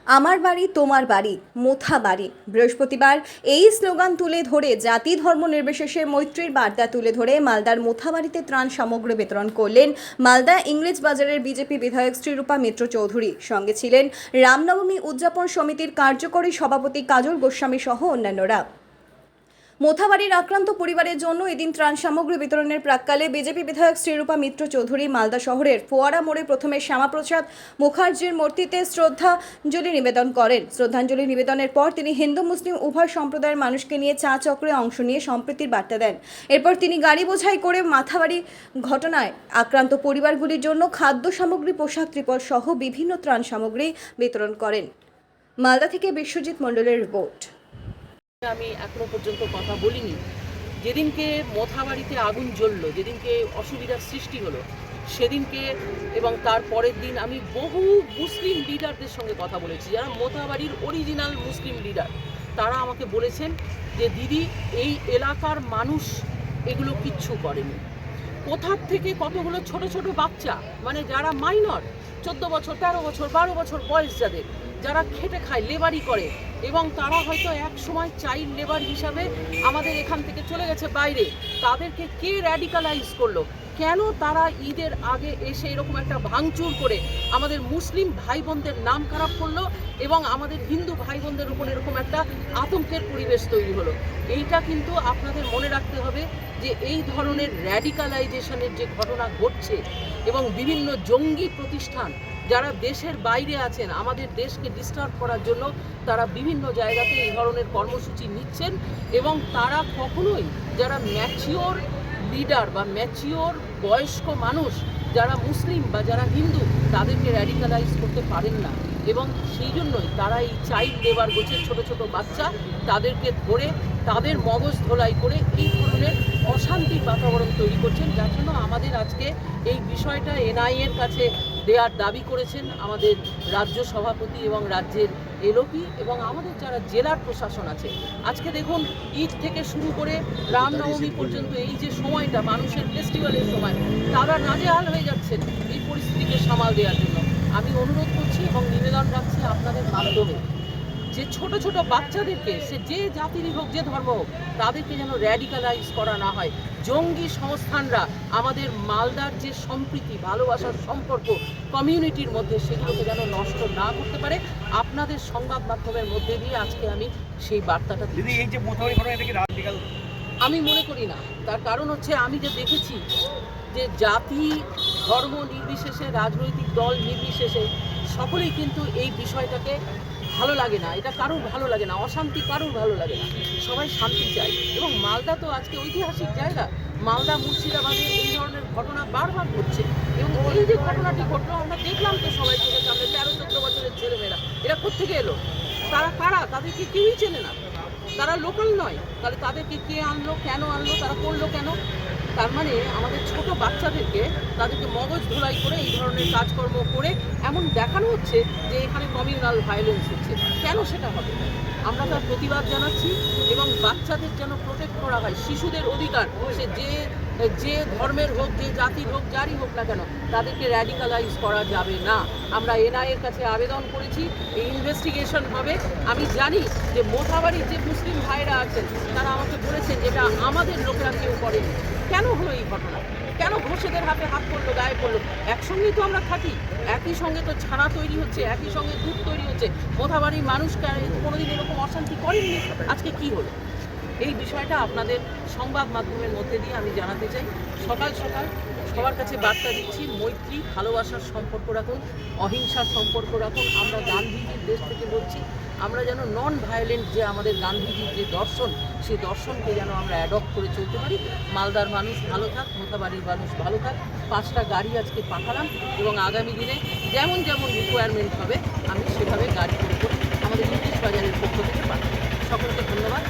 আমার বাড়ি তোমার বাড়ি মোথা বাড়ি। বৃহস্পতিবার এই স্লোগান তুলে ধরে জাতি ধর্ম নির্বিশেষে মৈত্রীর বার্তা তুলে ধরে মালদার মোথাবাড়িতে ত্রাণ সামগ্রী বিতরণ করলেন মালদা ইংরেজ বাজারের বিজেপি বিধায়ক শ্রীরূপা মিত্র চৌধুরী। সঙ্গে ছিলেন রামনবমী উদযাপন সমিতির কার্যকরী সভাপতি কাজল গোস্বামী সহ অন্যান্যরা। মোথাবাড়ির আক্রান্ত পরিবারের জন্য এদিন ত্রাণ সামগ্রী বিতরণের প্রাক্কালে বিজেপি বিধায়ক শ্রীরূপা মিত্র চৌধুরী মালদা শহরের ফোয়ারা মোড়ে প্রথমে শ্যামাপ্রসাদ মুখার্জির মূর্তিতে শ্রদ্ধাঞ্জলি নিবেদন করেন। শ্রদ্ধাঞ্জলি নিবেদনের পর তিনি হিন্দু মুসলিম উভয় সম্প্রদায়ের মানুষকে নিয়ে চা চক্রে অংশ নিয়ে সম্প্রীতির বার্তা দেন। এরপর তিনি গাড়ি বোঝাই করে মোথাবাড়ি ঘটনায় আক্রান্ত পরিবারগুলির জন্য খাদ্য সামগ্রী, পোশাক, ত্রিপল সহ বিভিন্ন ত্রাণ সামগ্রী বিতরণ করেন। মালদা থেকে বিশ্বজিৎ মণ্ডলের রিপোর্ট। আমি এখনো পর্যন্ত কথা বলিনি। যেদিনকে মোথাবাড়িতে আগুন জ্বললো, যেদিনকে অসুবিধার সৃষ্টি হলো, সেদিনকে এবং তার পরের দিন আমি বহু মুসলিম লিডারদের সঙ্গে কথা বলেছি, যারা মোথাবাড়ির অরিজিনাল মুসলিম লিডার। তারা আমাকে বলেছেন যে দিদি, এই এলাকার মানুষ এগুলো কিচ্ছু করেনি। কোথার থেকে কতগুলো ছোট ছোট বাচ্চা, মানে যারা মাইনর, 14 বছর, 13 বছর, 12 বছর বয়স, যারা খেটে খায়, লেবারি করে, এবং তারা হয়তো এক সময় চাইল্ড লেবার হিসাবে আমাদের এখান থেকে চলে গেছে বাইরে। তাদেরকে কে র্যাডিকালাইজ করলো? কেন তারা ঈদের আগে এসে এরকম একটা ভাঙচুর করে আমাদের মুসলিম ভাই বোনদের নাম খারাপ করলো এবং আমাদের হিন্দু ভাই বোনদের উপর এরকম একটা আতঙ্কের পরিবেশ তৈরি হলো? এইটা কিন্তু আপনাদের মনে রাখতে হবে যে এই ধরনের র্যাডিকালাইজেশনের যে ঘটনা ঘটছে এবং বিভিন্ন জঙ্গি প্রতিষ্ঠান যারা দেশের বাইরে আছেন আমাদের দেশকে ডিস্টার্ব করার জন্য, তারা বিভিন্ন জায়গাতে এই ধরনের কর্মসূচি নিচ্ছেন এবং তারা কখনোই যারা ম্যাচিওর লিডার বা ম্যাচিওর বয়স্ক মানুষ, যারা মুসলিম বা যারা হিন্দু, তাদেরকে র্যাডিকালাইজ করতে পারেন না। এবং সেই জন্যই তারা এই চাইল্ড লেবার গোছের ছোট ছোট বাচ্চা, তাদেরকে ধরে তাদের মগজ ধোলাই করে এই ধরনের অশান্তির বাতাবরণ তৈরি করছেন, যার জন্য আমাদের আজকে এই বিষয়টা এনআইএর কাছে দেওয়ার দাবি করেছেন আমাদের রাজ্য সভাপতি এবং রাজ্যের এলওপি এবং আমাদের যারা জেলার প্রশাসন আছে। আজকে দেখুন, ঈদ থেকে শুরু করে রামনবমী পর্যন্ত এই যে সময়টা মানুষের ফেস্টিভ্যালের সময়, তারা নাজেহাল হয়ে যাচ্ছেন এই পরিস্থিতিকে সামাল দেওয়ার জন্য। আমি অনুরোধ করছি এবং নিবেদন রাখছি আপনাদের মাধ্যমে যে ছোট ছোট বাচ্চাদেরকে, সে যে জাতিরই হোক, যে ধর্ম হোক, তাদেরকে যেন র্যাডিকালাইজ করা না হয়। জঙ্গি সংস্থানরা আমাদের মালদার যে সম্প্রীতি, ভালোবাসার সম্পর্ক কমিউনিটির মধ্যে, সেগুলোকে যেন নষ্ট না করতে পারে। আপনাদের সংবাদ মাধ্যমের মধ্যে দিয়ে আজকে আমি সেই বার্তাটা দিই। আমি মনে করি না। তার কারণ হচ্ছে, আমি যে দেখেছি যে জাতি ধর্ম নির্বিশেষে, রাজনৈতিক দল নির্বিশেষে সকলেই কিন্তু এই বিষয়টাকে ভালো লাগে না। এটা কারোর ভালো লাগে না, অশান্তি কারোর ভালো লাগে না, সবাই শান্তি চায়। এবং মালদা তো আজকে ঐতিহাসিক জায়গা। মালদা মুর্শিদাবাদে এই ধরনের ঘটনা বারবার ঘটছে এবং এই যে ঘটনাটি ঘটলো আমরা দেখলাম তো সবাই চোখের সামনে। 13-14 বছরের ছেলেমেয়েরা, এরা কোত্থেকে এলো? তারা কারা? তাদেরকে কেউই চেনে না, তারা লোকাল নয়। তাহলে তাদেরকে কে আনলো, কেন আনলো, তারা করলো কেন? তার মানে আমাদের ছোট বাচ্চাদেরকে, তাদেরকে মগজ ধোলাই করে এই ধরনের কাজকর্ম করে এমন দেখানো হচ্ছে যে এখানে কমিউনাল ভায়োলেন্স হচ্ছে। কেন সেটা হবে? আমরা তার প্রতিবাদ জানাচ্ছি এবং বাচ্চাদের যেন প্রোটেক্ট করা হয়। শিশুদের অধিকার, সে যে ধর্মের হোক, যে জাতির হোক, যারই হোক না কেন, তাদেরকে র্যাডিকালাইজ করা যাবে না। আমরা এনআইএর কাছে আবেদন করেছি, এই ইনভেস্টিগেশন হবে। আমি জানি যে মোথাবাড়ির যে মুসলিম ভাইরা আছেন তারা আমাকে বলেছেন যেটা আমাদের লোকেরা কেউ করেনি। কেন হলো এই ঘটনা? কেন ঘোষেদের হাতে হাত পড়লো, গায়ে পড়লো? একসঙ্গেই তো আমরা থাকি, একই সঙ্গে তো ছানা তৈরি হচ্ছে, একই সঙ্গে দুধ তৈরি হচ্ছে। মোথাবাড়ির মানুষ কোনোদিন এরকম অশান্তি করেননি, আজকে কি হলো? এই বিষয়টা আপনাদের সংবাদ মাধ্যমের মধ্যে দিয়ে আমি জানাতে চাই। সকাল সকাল সবার কাছে বার্তা দিচ্ছি, মৈত্রী, ভালোবাসার সম্পর্ক রাখুন, অহিংসার সম্পর্ক রাখুন। আমরা গান্ধীজির দেশ থেকে বলছি, আমরা যেন নন ভায়োলেন্ট, যে আমাদের গান্ধীজির যে দর্শন, সেই দর্শনকে যেন আমরা অ্যাডপ্ট করে চলতে পারি। মালদার মানুষ ভালো থাক, মোথাবাড়ির মানুষ ভালো থাক। 5টা গাড়ি আজকে পাঠালাম এবং আগামী দিনে যেমন যেমন রিকোয়ারমেন্ট হবে আমি সেভাবে গাড়ি করে আমাদের ইংলিশ বাজারের পক্ষ থেকে পাঠাবো। সকলকে ধন্যবাদ।